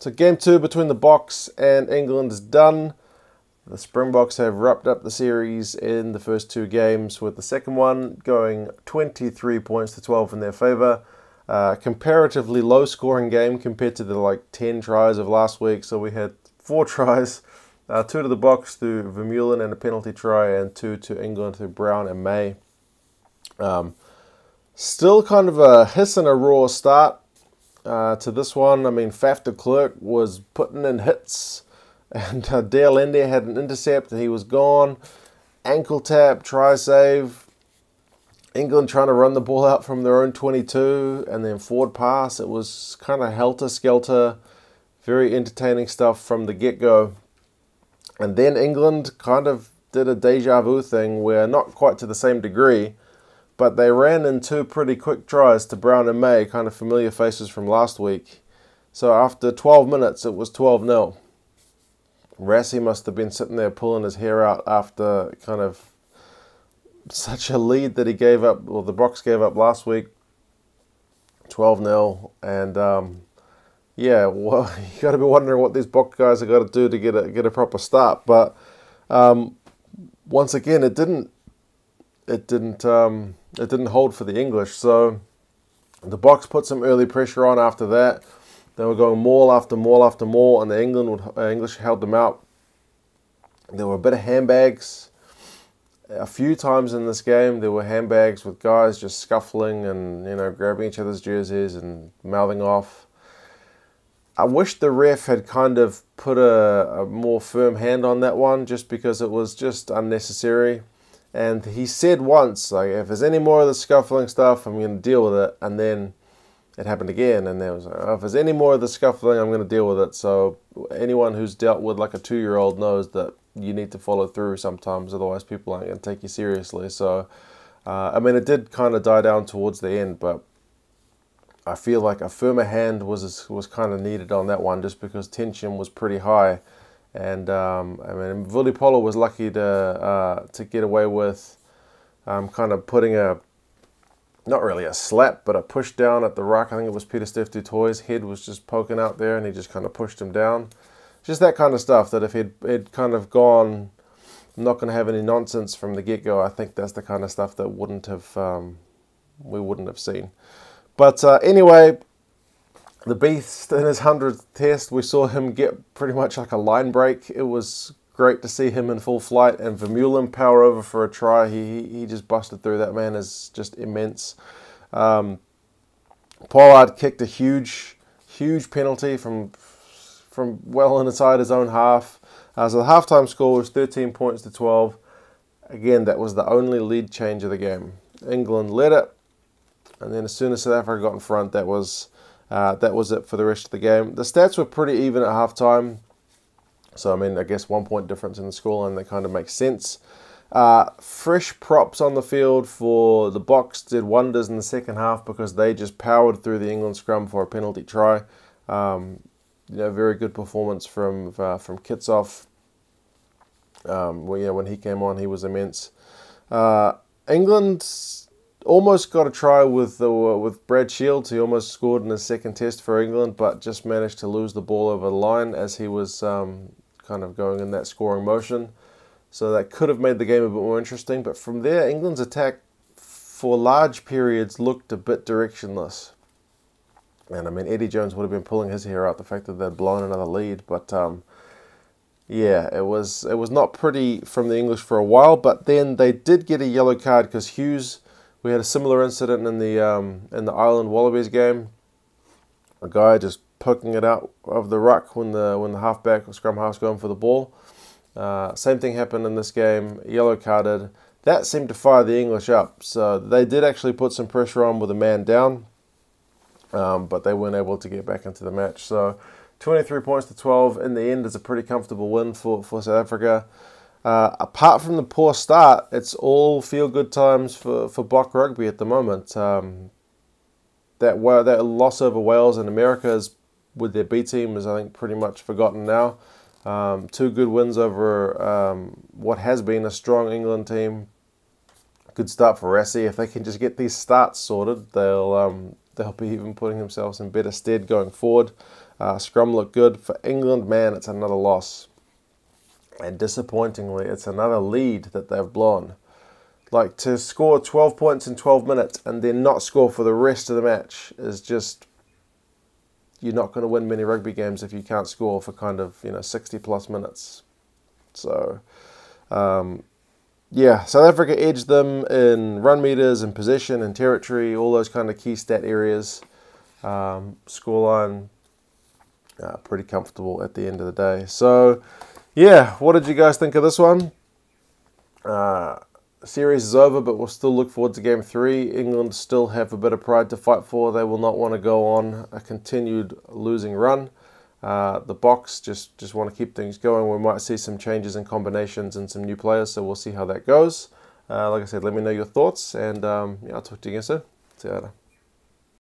So game 2 between the Boks and England is done. The Springboks have wrapped up the series in the first 2 games, with the second one going 23 points to 12 in their favour. Comparatively low scoring game compared to the 10 tries of last week. So we had 4 tries, 2 to the Boks through Vermeulen and a penalty try, and 2 to England through Brown and May. Still kind of a hiss and a raw start to this one. I mean, Faf de Klerk was putting in hits, and Dale Ende had an intercept and he was gone. Ankle tap, try save. England trying to run the ball out from their own 22 and then forward pass. It was kind of helter-skelter, very entertaining stuff from the get-go. And then England kind of did a deja vu thing where, not quite to the same degree, but they ran in 2 pretty quick tries to Brown and May, kind of familiar faces from last week. So after 12 minutes, it was 12-0. Rassie must have been sitting there pulling his hair out after kind of such a lead that he gave up, or the Boks gave up last week, 12-0. And yeah, well, you got to be wondering what these Boks guys have got to do to get a proper start. But once again, it didn't hold for the English. So the Boks put some early pressure on after that. They were going maul after maul after maul, and the English held them out. There were a bit of handbags. A few times in this game, there were handbags with guys just scuffling and, grabbing each other's jerseys and mouthing off. I wish the ref had kind of put a more firm hand on that one, just because it was just unnecessary. And he said once, if there's any more of the scuffling stuff, I'm going to deal with it. And then it happened again, and there was, if there's any more of the scuffling, I'm going to deal with it. So anyone who's dealt with a 2-year-old knows that you need to follow through sometimes, otherwise people aren't going to take you seriously. So, I mean, it did kind of die down towards the end, but I feel like a firmer hand was kind of needed on that one, just because tension was pretty high. And I mean, Vunipola was lucky to get away with kind of putting not really a slap, but a push down at the ruck. I think it was Pieter-Steph du Toit's head was just poking out there, and he just kind of pushed him down. Just that kind of stuff that if he'd kind of gone, I'm not going to have any nonsense from the get-go, I think that's the kind of stuff that we wouldn't have seen. But anyway, the Beast in his 100th test, we saw him get pretty much like a line break. It was great to see him in full flight, and Vermeulen power over for a try. He just busted through. That man is just immense. Pollard kicked a huge penalty from well inside his own half. So the halftime score was 13 points to 12. Again, that was the only lead change of the game. England led it, and then as soon as South Africa got in front, that was it for the rest of the game. The stats were pretty even at halftime. So, I mean, I guess 1 point difference in the scoreline, that kind of makes sense. Fresh props on the field for the Boks did wonders in the second half, because they just powered through the England scrum for a penalty try. Very good performance from Kitshoff. When he came on, he was immense. England almost got a try with Brad Shields. He almost scored in his second test for England, but just managed to lose the ball over the line as he was kind of going in that scoring motion. So that could have made the game a bit more interesting. But from there, England's attack for large periods looked a bit directionless. And I mean, Eddie Jones would have been pulling his hair out, the fact that they'd blown another lead. But yeah, it was not pretty from the English for a while. But then they did get a yellow card, because Hughes, we had a similar incident in the Ireland Wallabies game. A guy just poking it out of the ruck when the halfback or scrum half's going for the ball. Same thing happened in this game. Yellow carded. That seemed to fire the English up. So they did actually put some pressure on with a man down. But they weren't able to get back into the match. So 23 points to 12 in the end is a pretty comfortable win for South Africa. Apart from the poor start, it's all feel-good times for Bok Rugby at the moment. That loss over Wales and America with their B team is, I think, pretty much forgotten now. 2 good wins over what has been a strong England team. Good start for Rassie. If they can just get these starts sorted, they'll be even putting themselves in better stead going forward. Scrum looked good. For England, man, it's another loss. And disappointingly, it's another lead that they've blown. Like, to score 12 points in 12 minutes and then not score for the rest of the match is just... You're not going to win many rugby games if you can't score for kind of, 60-plus minutes. So, yeah, South Africa edged them in run meters and possession and territory, all those kind of key stat areas. Scoreline, pretty comfortable at the end of the day. So, yeah, what did you guys think of this one? Series is over, but we'll still look forward to Game 3. England still have a bit of pride to fight for. They will not want to go on a continued losing run. The Boks just want to keep things going. We might see some changes in combinations and some new players, so we'll see how that goes. Like I said, let me know your thoughts, and I'll talk to you again soon. See you later.